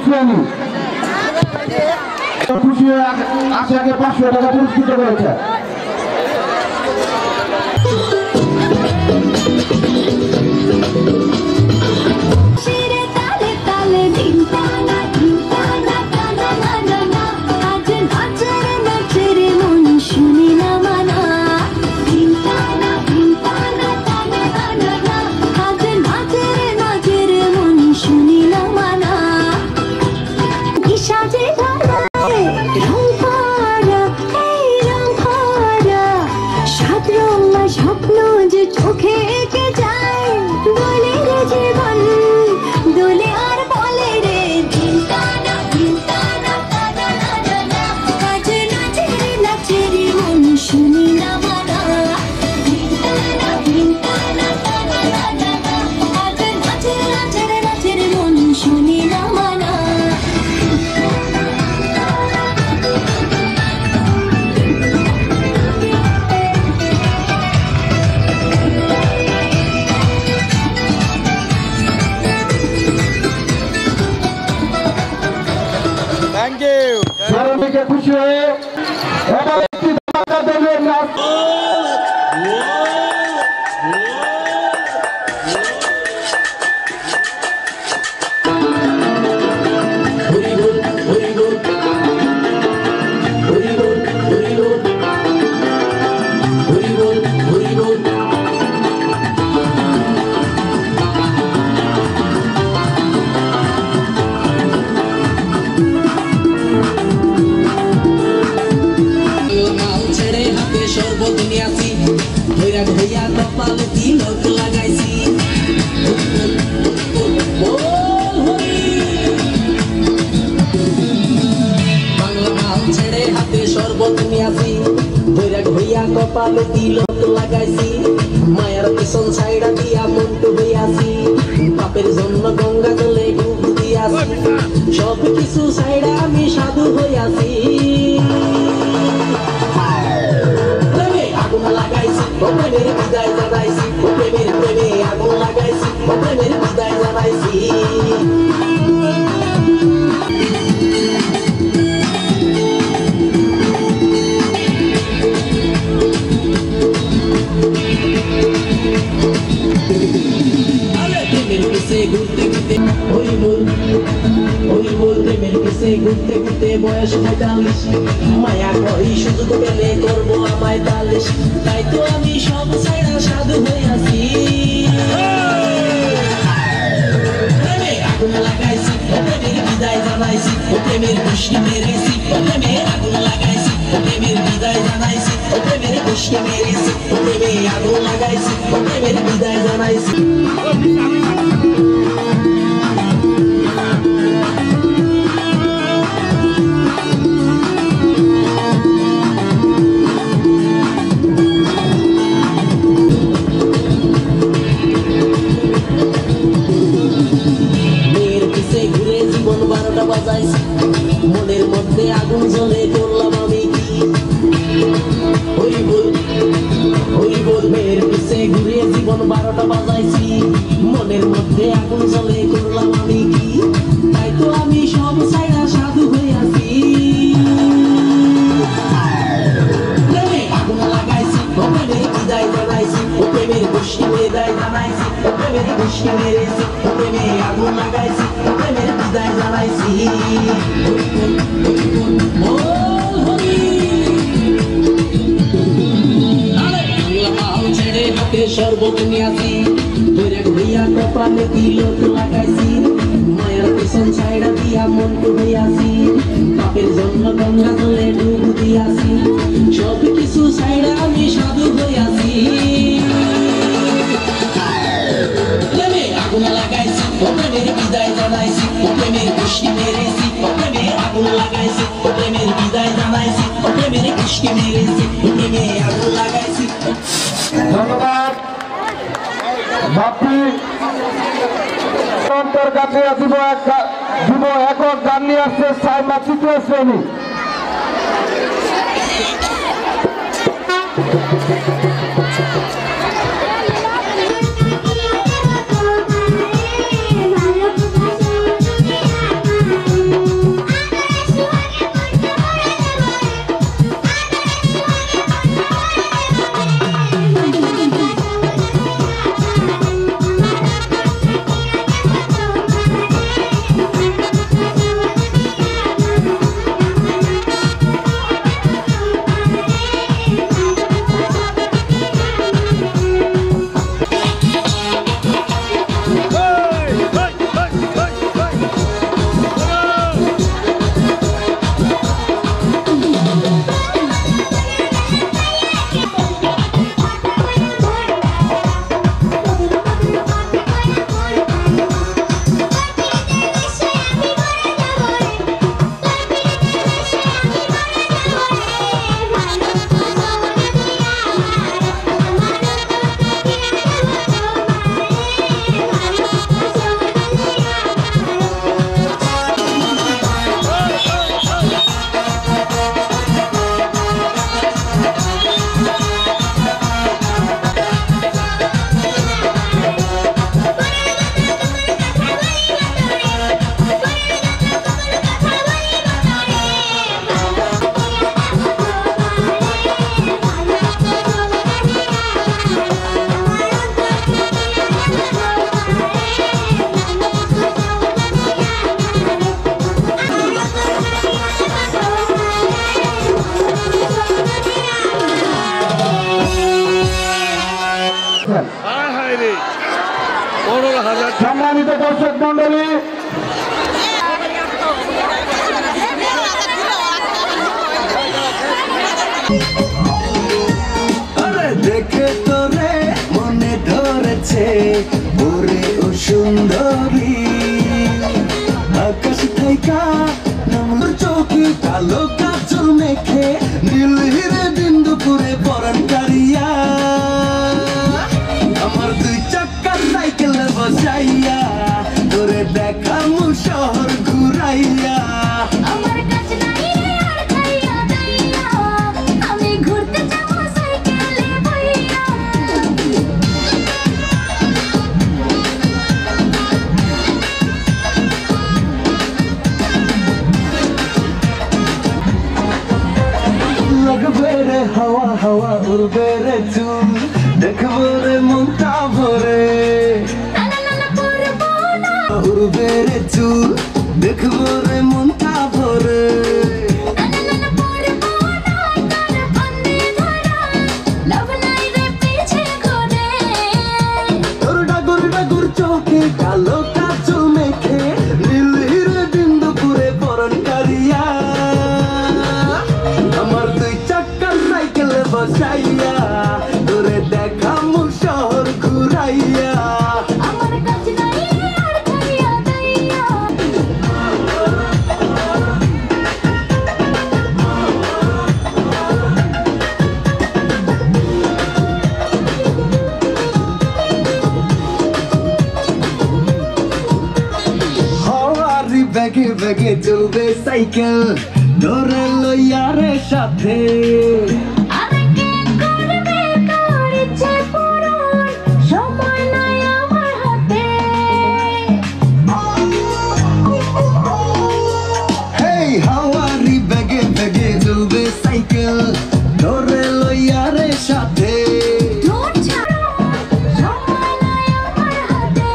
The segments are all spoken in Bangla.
শ্রেণী খুশি হয়ে আশাকে 500 টাকা পুরস্কৃত করেছে। খুশি হয়ে কপালে তিলক লাগাইছি মায়ের পিছন ছাইড়া দিয়া মন্টু হইয়াছি পাপের জন্য গঙ্গা জলে ডুব দিয়াছি সব কিছু ছাইড়া আমি সাধু হইয়াছি আগুন লাগাইছি প্রেমের বিদায় জানাইছি প্রেমে আগুন লাগাইছি প্রেমের বিদায় জানাইছি ঘুরতে ঘুরতে বয়স 45 মায়া করি সুযোগ পেলে করবো আমায় তালিশ তাই তো আমি সব ছাইড়া সাধু হইয়াছি আগুন লাগাইছি প্রেমের বিদায় জানাইছি প্রেমের খুশি মেরেছি প্রেমে আগুন লাগাইছি প্রেমের বিদায় জানাইছি প্রেমের খুশি মেরেছি প্রেমে আগুন লাগাইছি প্রেমের বিদায় জানাইছি মনের মধ্যে আগুন জ্বলে করলাম আমি কি হই বল মেয়ের পিছে ঘুরে জীবন 12টা বাজাইছি মনের মধ্যে আগুন জ্বলে করলাম আমি কি তাই তো আমি সব ছাইড়া সাধু হইয়াছি আগুন লাগাইছি প্রেমের বিদায় জানাইছি প্রেমের খুশি বিদায় জানাইছি প্রেমের খুশি মেরেছি প্রেমে আগুন লাগাইছি প্রেমের বিদায় জানাইছি ছেড়ে হাতে শরবত নিয়াছি বৈরাগ হইয়া কপালে তিলক লাগাইছি মায়ের পিছন ছাইড়া দিয়া মন্টু হইয়াছি পাপের জন্য গঙ্গা জলে ডুব দিয়াছি সব কিছু ছাইড়া আমি সাধু হইয়াছি আগুন লাগাইছি প্রেমের বিদায় জানাইছি প্রেমের খুশি মেরেছি প্রেমে আগুন লাগাইছি প্রেমের বিদায় জানাইছি প্রেমের খুশি মেরেছি প্রেমে আগুন লাগাইছি। ধন্যবাদ বাপি তোর কাছে দিব একক গান নিয়ে আসছে সাইমা তৃতীয় শ্রেণী বাইরে 15,000 সম্মানিত দর্শক মন্ডলী, দেখে তোরে মনে ধরেছে ওরে ও সুন্দরী আকাশ থাইকা নামলো চৌকি কালো কাজল মেখে নীল হিরে বিন্দুপুরে পরান কারিয়া আমার 2 চাকার সাইকেলে বসাইয়া তোরে দেখামু শহর ঘুরাইয়া আমার কাছে নাই আর খাইয়া দাইয়া আমি ঘুরতে যাব সাইকেলে বইয়া লাগবে রে হাওয়া হাওয়া উড়বে রে চুল দেখবো রে মনটা ভরে না না না করবো না উড়বে রে চুল দেখবো রে মনটা ভরে না না না করবো না কার বন্দি ধরা লব নাই রে পিছে ঘুরে তোর ডাগর চোখে কালো কাজল মেখে নীল হিরে বিন্দুপুরে পরন কারিয়া আমার 2 চাকার সাইকেলে বসাইয়া তোরে দেখামু শহর ঘুরাইয়া আমার কাছে নাই আর খাইয়া দাইয়া হাওয়ারি ব্যাগে ব্যাগে চলবে সাইকেল ধরে লইয়া রে সাথে আরে কে করবে তোর ইচ্ছে পূরণ সময় নাই আমার হাতে হেই হাওয়ারি ব্যাগে ব্যাগে চলবে সাইকেল ধরে লইয়া রে সাথে তোর ছাড়া সময় নাই আমার হাতে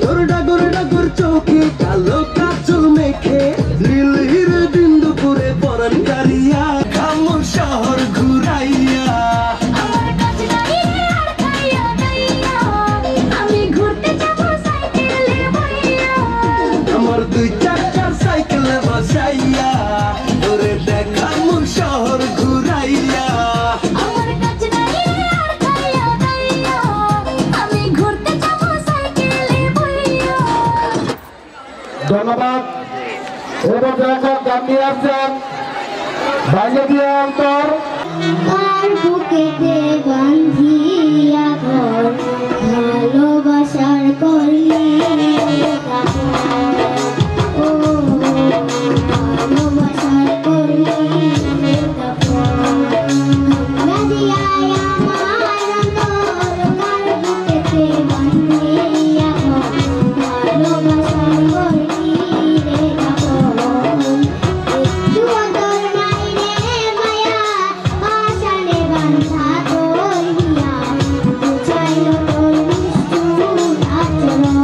তোর ডাগর চোখে কালো কাজল মেখে নীল হিরে বিন্দুপুরে পরান কারিয়া খামু শহর ঘুরাইয়া আমার কাছে নাই আর খাইয়া দাইয়া আমি ঘুরতে যাব সাইকেলে বইয়া আমার 2 চাকার সাইকেলে বসাইয়া তোরে দেখামু শহর ঘুরাইয়া আমার কাছে নাই আর খাইয়া দাইয়া আমি ঘুরতে যাব সাইকেলে বইয়া ধন্যবাদ। এবং এখন গান নিয়ে আসছেন বাইরে দিয়ে অন্তর। কার বুকেতে বাঁধিয়া ঘর ভালোবাসার করলে ও ভালোবাসার করলে রাজিয়ায় আমার অন্তর কার বুকেতে বাঁধিয়া ঘর ভালোবাসার করলে একটু অন্তর নাই রে মায়া আশারে বান্ধা করিয়া বুঝাইলো তোর নিষ্ঠুর আচরণ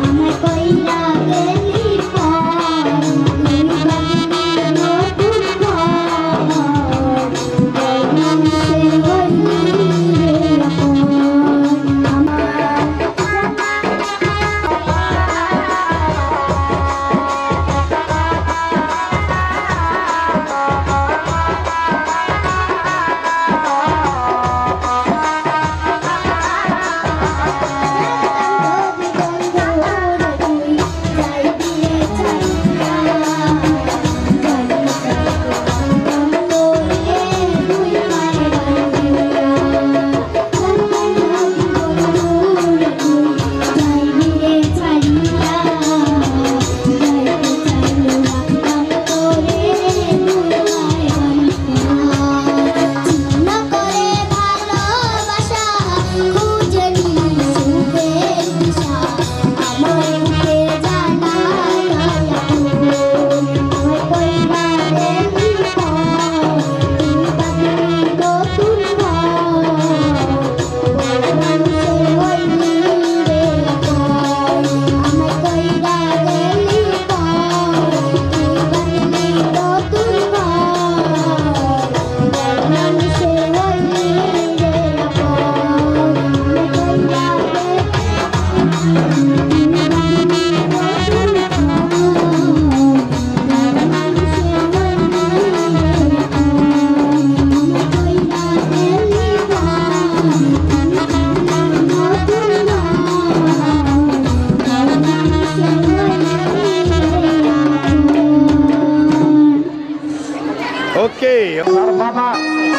আমার কইলা গেলি পার নির্বাচনী নতুন ঘর এই মানুষের হইলি রে আপন আমার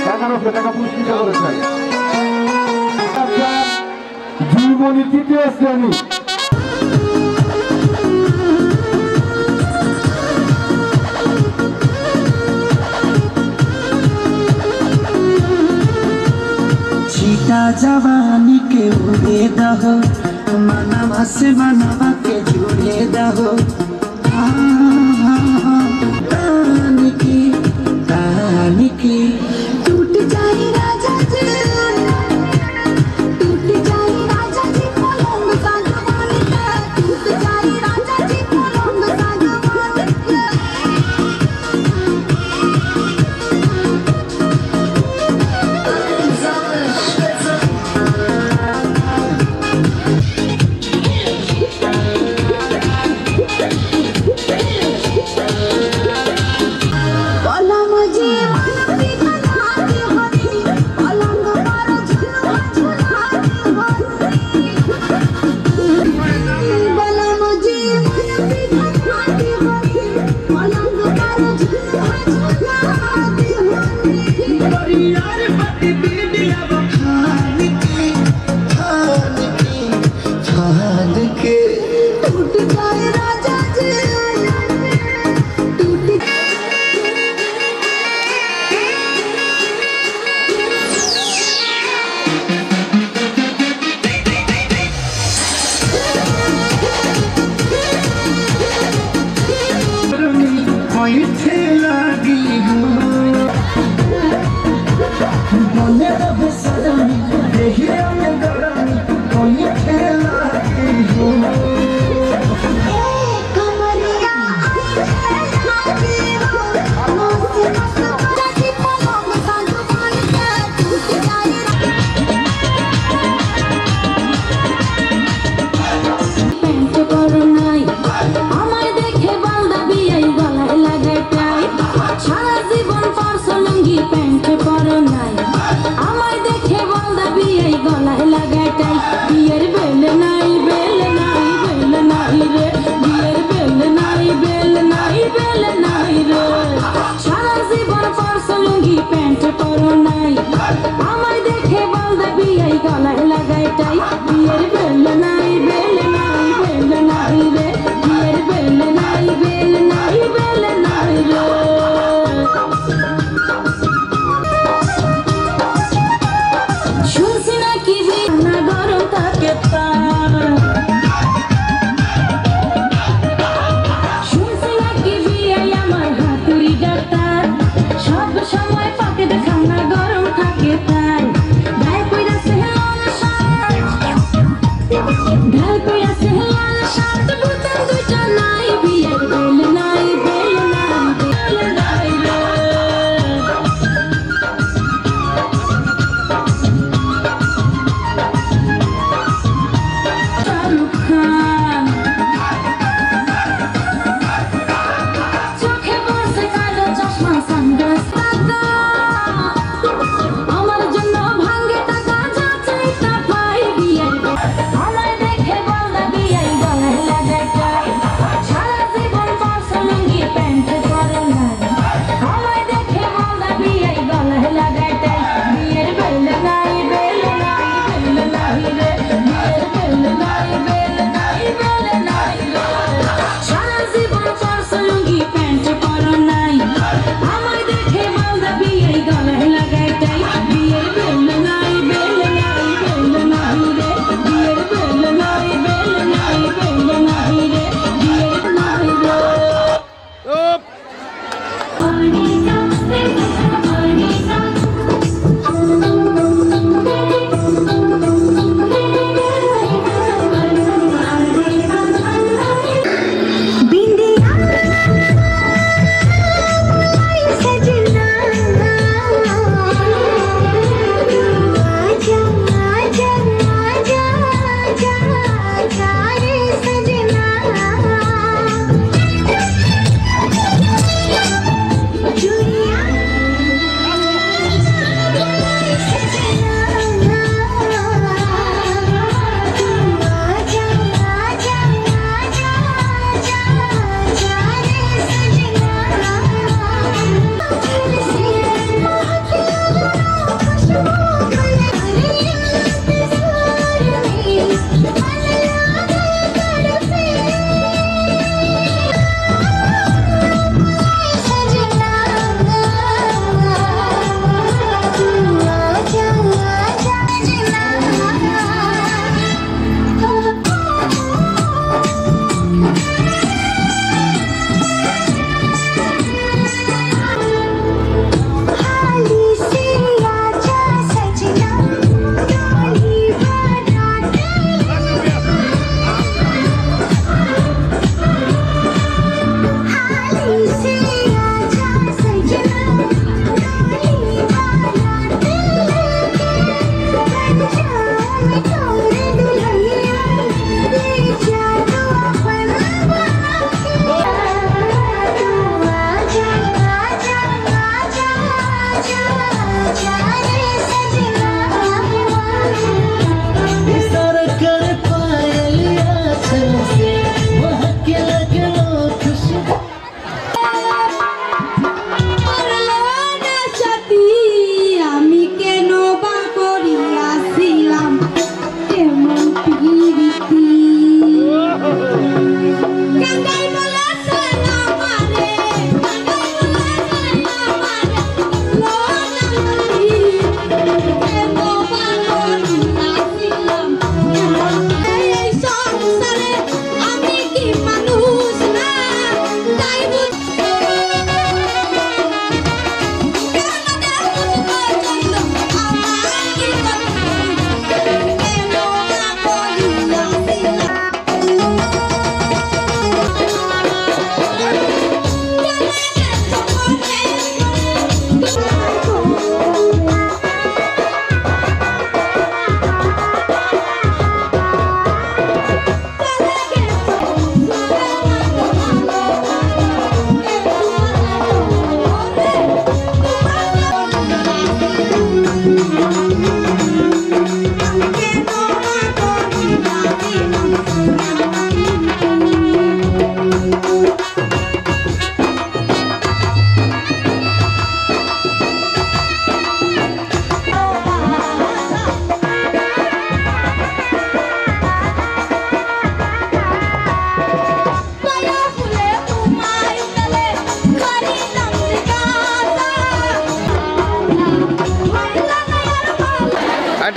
1100 টাকা পুরস্কৃত করেছেন। জীবনী তৃতীয় শ্রেণী छीटा जवानी के उड़े दहो मनवा से मनवा के जुड़े दहो तानी की टूट जाए राजा जी, टूट जाए राजा जी पलंग सागवान का, टूट जाए राजा जी पलंग सागवान का। पलंग जी मानवी बनाते हरी, पलंग पर झुलवा झुलाते हरी। पलंग जी मानवी बनाते हरी, पलंग पर झुलवा झुलाते हरी। टूट जाए राजा जी, टूट कमरिया आई हो, मौसी मस्त जाती पलंग सागवान का, टूट जाए पैंट करो নাই আমার দেখে বান্ধবী এই গলায় লাগায় টাই, সারা জীবন পরছো লুঙ্গি প্যান্ট পরো নাই, আমার দেখে বান্ধবী এই গলায় লাগায় টাই। বিয়ের বেল নাই বেল নাই বেল নাই রে, বিয়ের বেল নাই বেল নাই বেল নাই রে, সারা জীবন পরছো লুঙ্গি প্যান্ট পরো নাই, আমার দেখে বান্ধবী এই গলায় লাগায় টাই। বিয়ের বেল নাই বেল নাই বেল নাই রে, বিয়ের বেল নাই বেল নাই বেল নাই রে। শুনছি নাকি বিনা গরম থাকে তার, শুনছি নাকি বিয়ে আমার হাতুড়ি ডাক্তার, সব সময় পাকে খানা গরম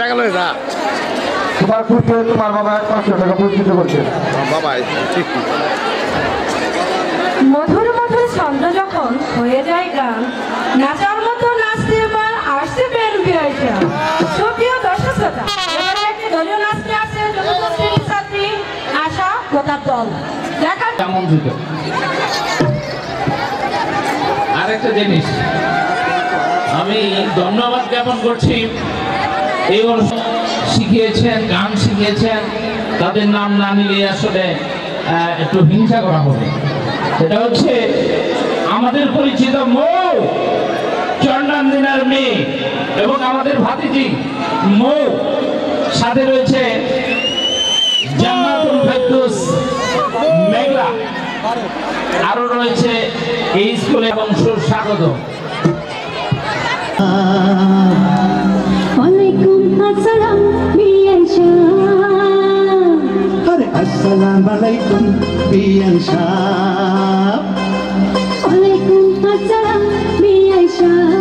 টাকা লয় না তোমার খুশি তোমার বাবা 500 টাকা পুরস্কৃত করছে বাবাই মধুর মধুর ছন্দ যখন হয়ে যায় গান নাচার মতো নাচতে এবার আসছে বের বিয়াইটা সুপ্রিয় দর্শক শ্রোতা এবারে একটি দলীয় নাচতে আসছে চতুর্থ শ্রেণীর ছাত্রী আশা প্রতাপ দল দেখা আমন্ত্রিত আরেকটা জিনিস আমি ধন্যবাদ জ্ঞাপন করছি এই শিখিয়েছেন গান শিখিয়েছেন তাদের নাম না নিলে আসলে একটু হিংসা করা হবে সেটা হচ্ছে আমাদের পরিচিত মৌ চন্ডান্দিনার মেয়ে এবং আমাদের ভাতিজি মৌ সাথে রয়েছে জান্নাতুল ফেরদৌস মেঘলা আরো রয়েছে এই স্কুলে এবং সুস্বাগত ওয়ালাইকুম আসসালাম বিয়ান শাহ আরে আসসালামু আলাইকুম বিয়ান শাহ ওয়ালাইকুম আসসালাম বিয়ান শাহ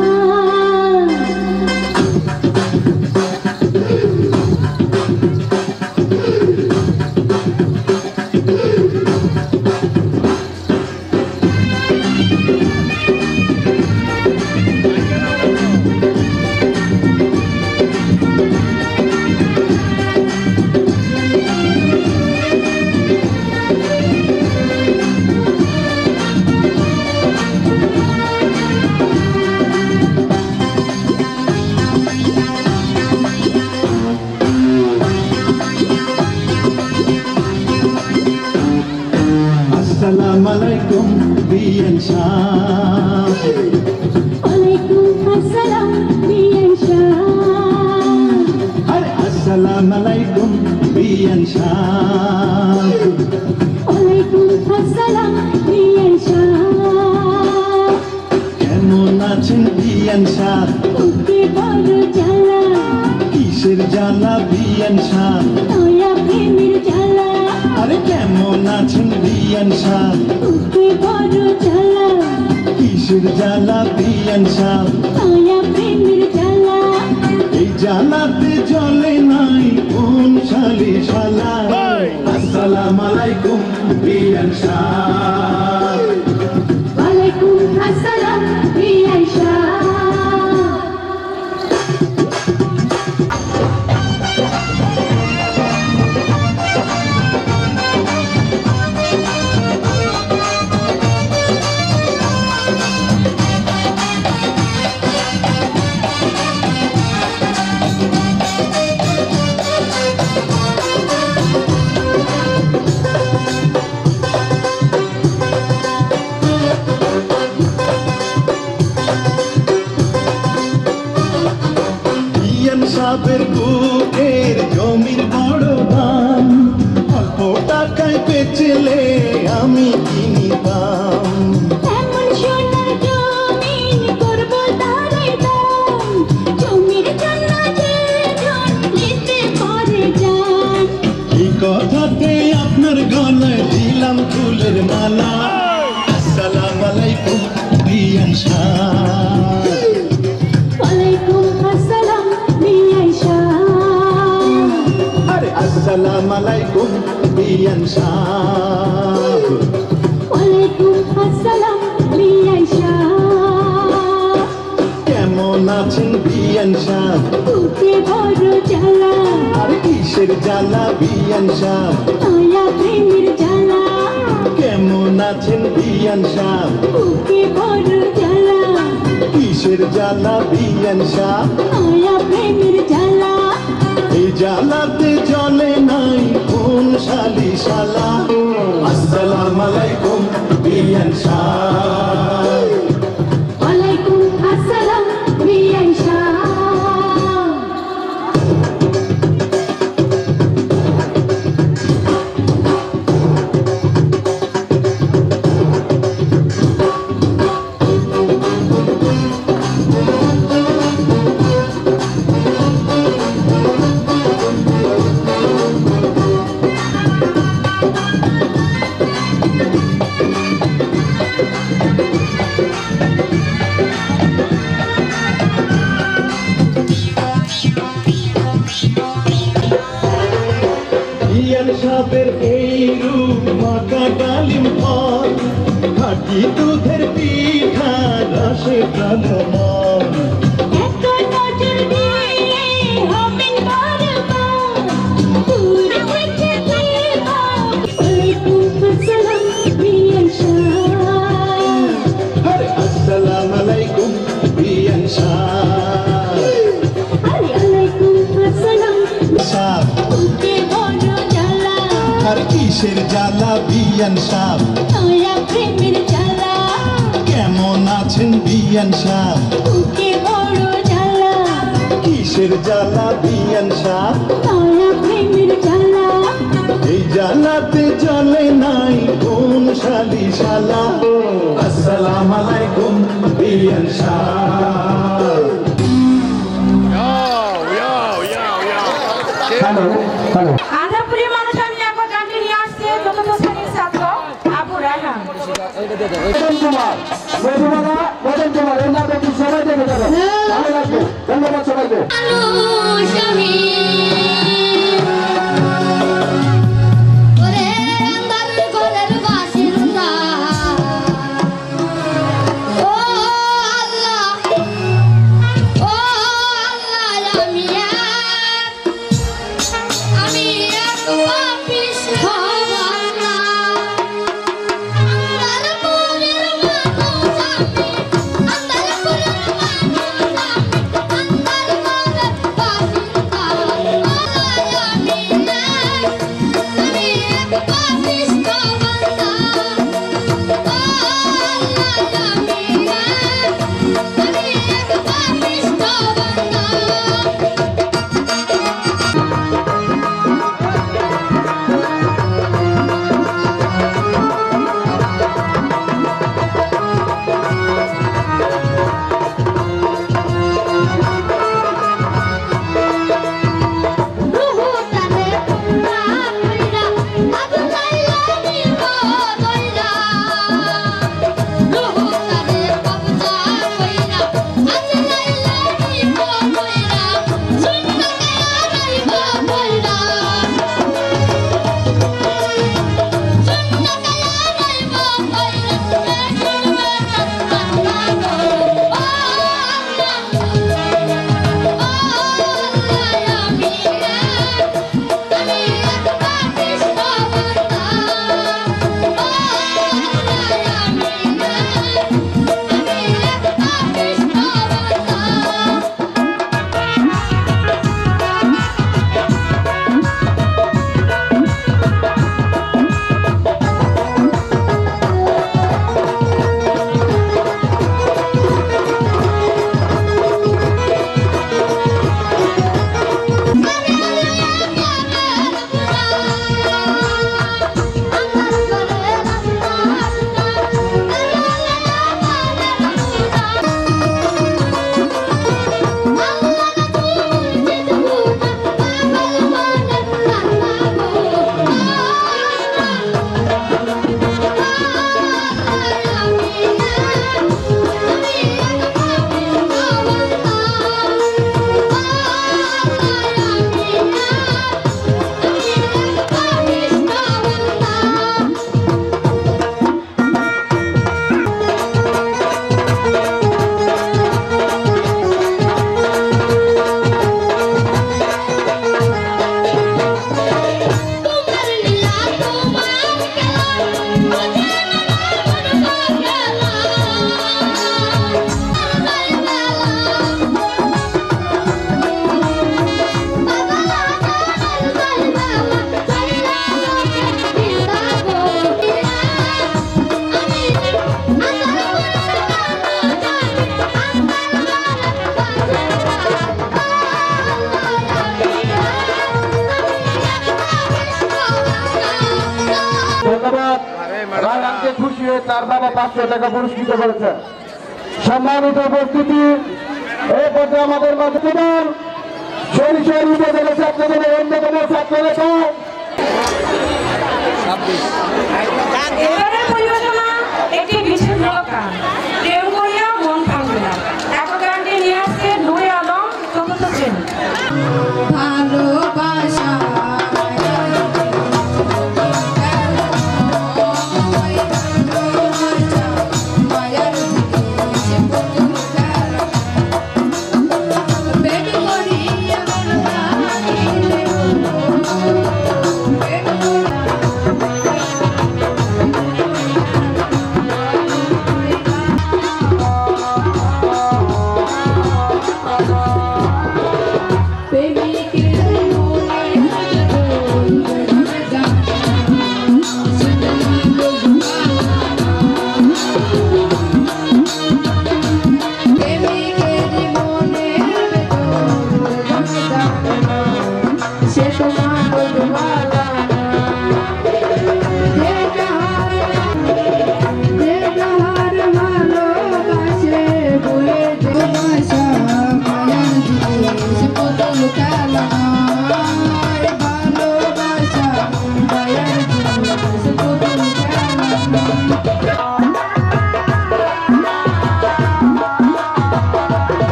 আসসালামু আলাইকুম বিয়ান শাহ ওয়ালাইকুম আসসালাম বিয়ান শাহ আরে আসসালামু আলাইকুম বিয়ান শাহ ওয়ালাইকুম আসসালাম বিয়ান শাহ কেমন আছেন বিয়ান শাহ ওকে বড় জ্বালা কিসের জ্বালা বিয়ান শাহ নয়া প্রেমের জ্বালা আরে কেমন আছেন বিয়ান শাহ ওকে বড় জ্বালা কিসের জ্বালা বিয়ান শাহ নয়া প্রেমের জ্বালা এই জ্বালাতে জ্বলে নাই কোন শালি শালা আসসালামু আলাইকুম বিয়ান শাহ ওয়ালাইকুম আসসালাম বিয়ান শাহ বিয়ান সাহেবের বুকের জমির বড় দাম অল্প টাকায় বেচলে আমি কিনিতাম এমন সোনার জমিন করব তারে দাম জমির জন্য যে জন নিতে পারে জান এই কথাতে আপনার গলায় দিলাম ফুলের মালা আসসালামু আলাইকুম বিয়ান শাহ ওয়ালাইকুম আসসালাম বিয়ান শাহ আরে আসসালামু আলাইকুম বিয়ান শাহ ওয়ালাইকুম আসসালাম বিয়ান শাহ কেমন আছেন বিয়ান শাহ ওকে বড় জ্বালা আরে কিসের জ্বালা বিয়ান শাহ নয়া প্রেমের জ্বালা কেমন আছেন বিয়ান শাহ ওকে বড় জ্বালা কিসের জ্বালা বিয়ান শাহ নয়া প্রেমের জ্বালা এই জ্বালাতে জ্বলে নাই কোন শালি শালা আসসালামু আলাইকুম বিয়ান শাহ ওয়ালাইকুম আসসালাম বিয়ান শাহ সাপের এই রূপ মাখা ডালিম ফল খাঁটি দুধের পিঠা রসে প্রাণমন আসসালামু আলাইকুম বিয়ান শাহ আর কিসের জ্বালা বিয়ান শাহ কেমন আছেন বিয়ান শাহ কিসের জ্বালা বিয়ান শাহ এই জ্বালাতে চলে নাই কোন শালি শালা আসসালামু আলাইকুম বিয়ান শাহ হ্যালো হ্যালো আন্ধ্রপুরের মানুষ আমি একবার গানটি নিয়ে আসছি চতুর্থ শ্রেণীর ছাত্র আবু রায়হান। মদন কুমার মদন কুমার এই নামটা কি সবাই দেখে যাবে ভালো লাগবে ধন্যবাদ সবাইকে রায়হানকে খুশি হয়ে তার বাবা 500 টাকা পুরস্কৃত করেছেন। সম্মানিত উপস্থিতি এই পর্যায়ে আমাদের মাঝে দিবেন সরিষার উপজেলা ছাত্রদলের অন্যতম ছাত্র নেতা এবারের পরিবেশনা একটি বিশেষ গান প্রেম করিয়া মন ভাঙবে না। একবার গানটি নিয়ে আসছে নূরে আলম চতুর্থ শ্রেণী। ভালোবাসা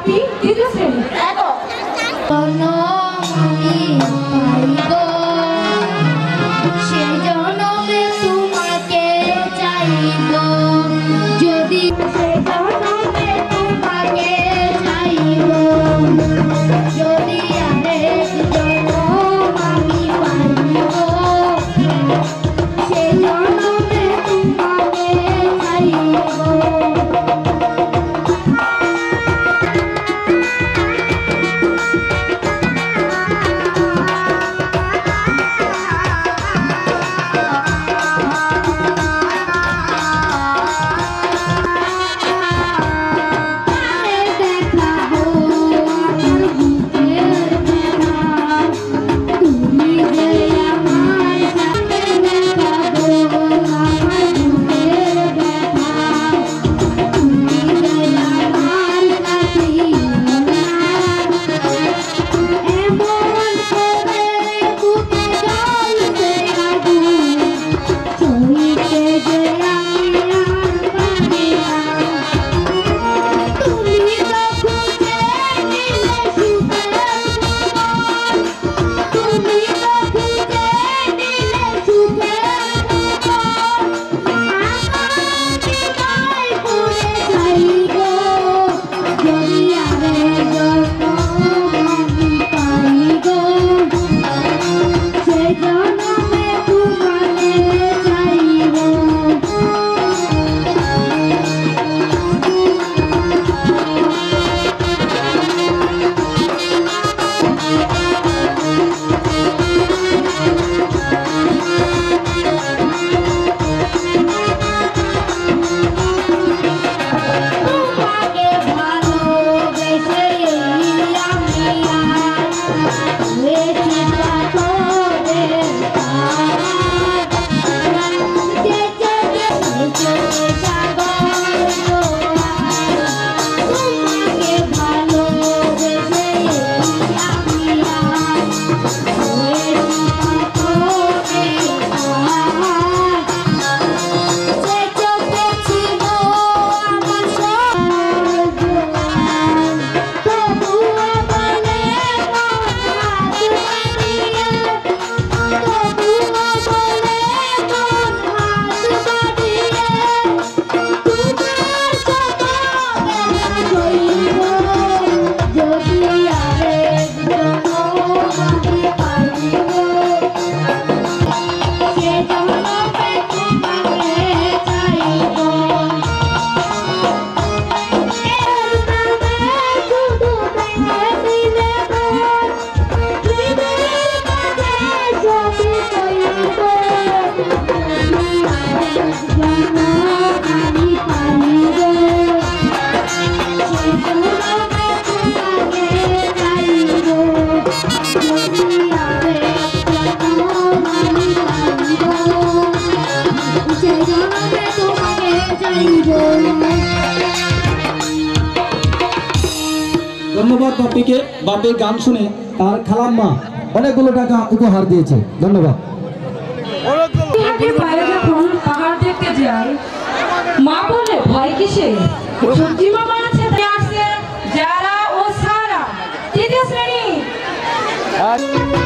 ভর্তি তৃতীয় শ্রেণী। ধন্যবাদ বাপিকে। বাপির গান শুনে তার খালাম্মা অনেকগুলো টাকা উপহার দিয়েছে। ধন্যবাদ। বাইরে যখন পাহাড় দেখতে যাই, মা বলে ভয় কিসে, সবজি মামা আছে তাই আসছে যারা ও সারা তৃতীয় শ্রেণী। Thank you.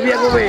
বিয়া কবে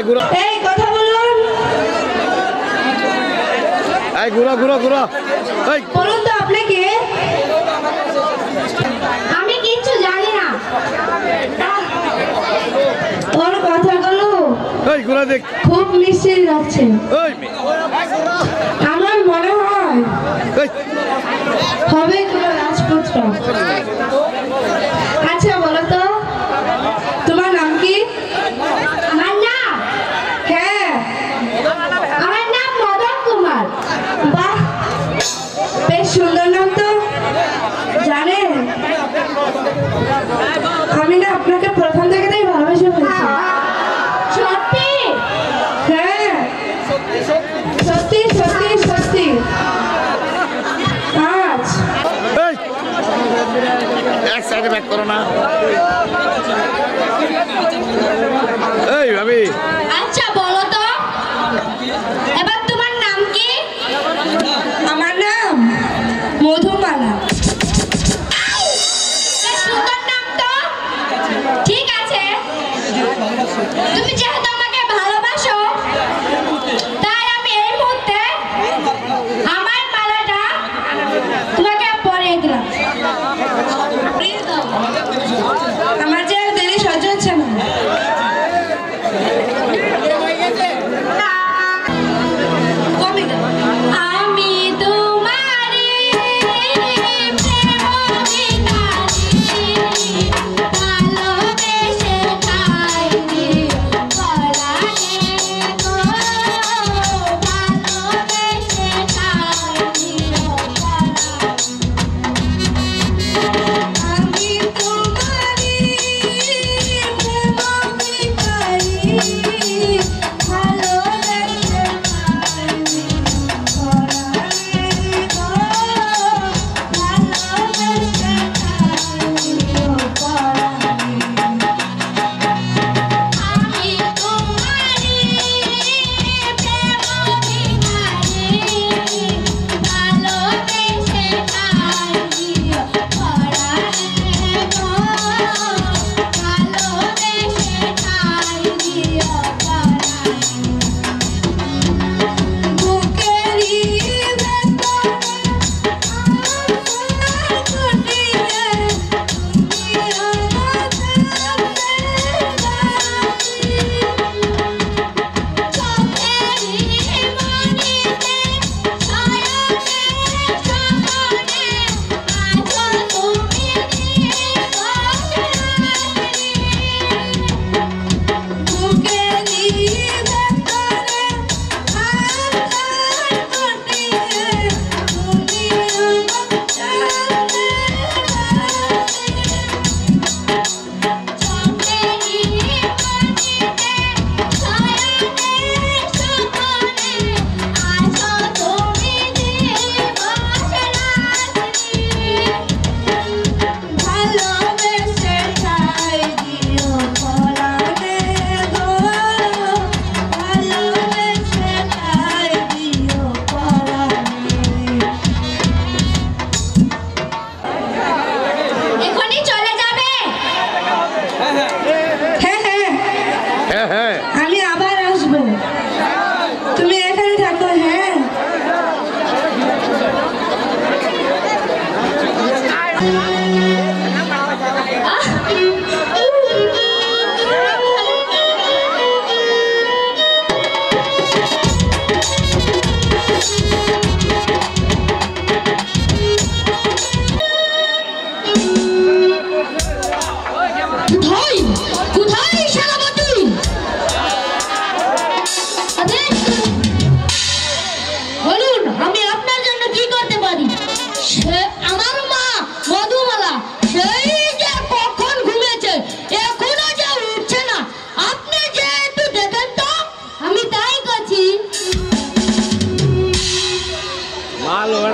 এই কথা বলুন। এই ঘুরা ঘুরা ঘুরা এই বলুন তো আপনি কে? আমি কিচ্ছু জানি না। ওর কথাগুলো এই ঘুরা দেখ খুব মিষ্টি লাগছে। এই আমার মনে হয় এই হবে কোনো রাজপুত্র। আচ্ছা বলো তো তোমার নাম কি? আমার নাম? হ্যাঁ আমার নাম মদন কুমার। বাহ বেশ সুন্দর নাম তো। জানেন আমি না আপনাকে প্রথম থেকেই ভালোবেসে ফেলেছি। সত্যি? হ্যাঁ সত্যি সত্যি সত্যি। আজ এই এক সাইডে ব্যাক করো না এই ভাবি আচ্ছা বলো তো এবার তোমার নাম কি? আমার নাম মধুমালা। বেশ সুন্দর নাম তো। ঠিক আছে তুমি যেহেতু আমাকে ভালোবাসো তাই আমি এই মুহূর্তে আমার মালাটা তোমাকে পরিয়ে দিলাম। আমার যে আর দেরি সহ্য হচ্ছে না। আমি তোমারে ভালোবেসে খাইনি পরাণে গো, ভালোবেসে খাইনি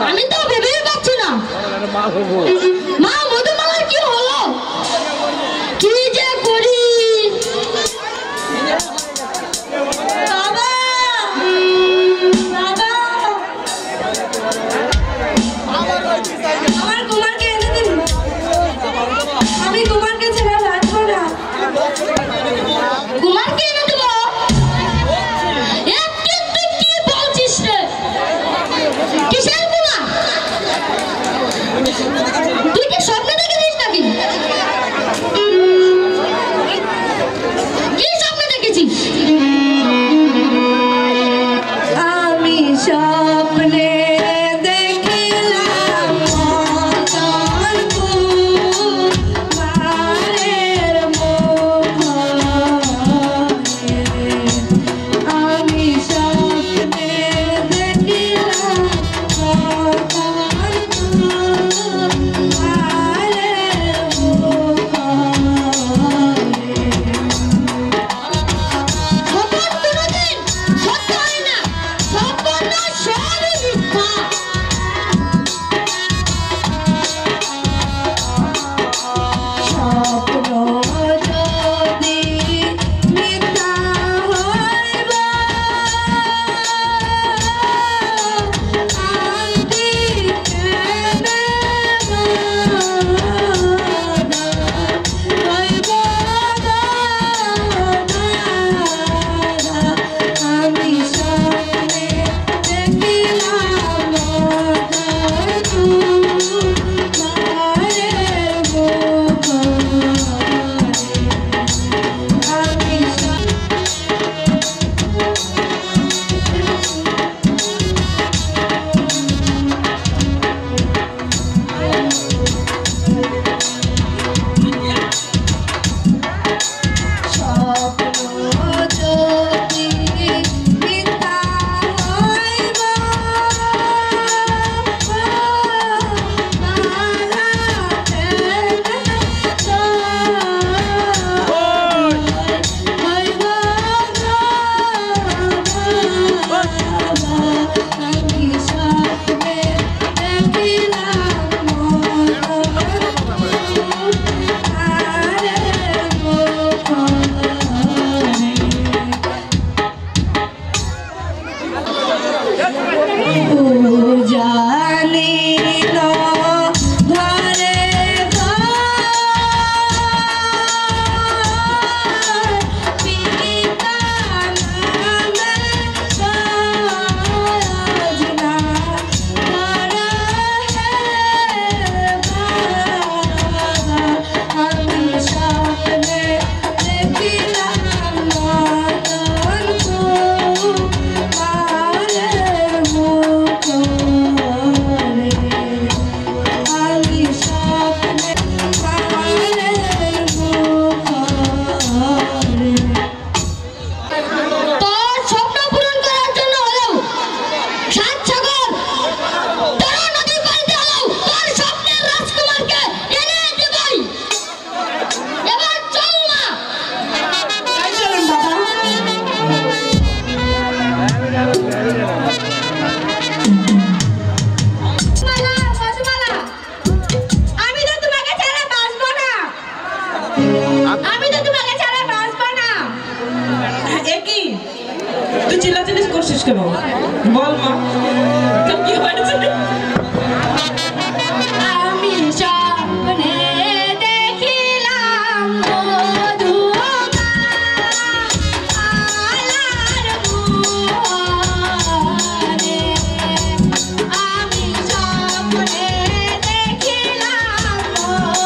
আমি তোমারে মা মধুমালার কি হলো? কি যে করি? বাবা বাবা আমার কুমারকে এনে দিন। আমি কুমারকে ছেড়ে বাঁচবো না। কুমারকে এনে দেবো? বল মা কি হয়েছে আমি স্বপ্নে দেখিলাম মধুমালার মোহরে আমি স্বপ্নে দেখিলাম মধুমালার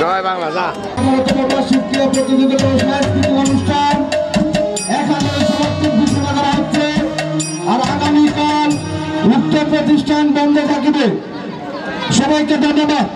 জয় বাংলা যা শিক্ষা প্রতিযোগিতা সাংস্কৃতিক অনুষ্ঠান এখানে সমাপ্তি ঘোষণা করা হচ্ছে। আর আগামীকাল উক্ত প্রতিষ্ঠান বন্ধ থাকিবে। সবাইকে ধন্যবাদ।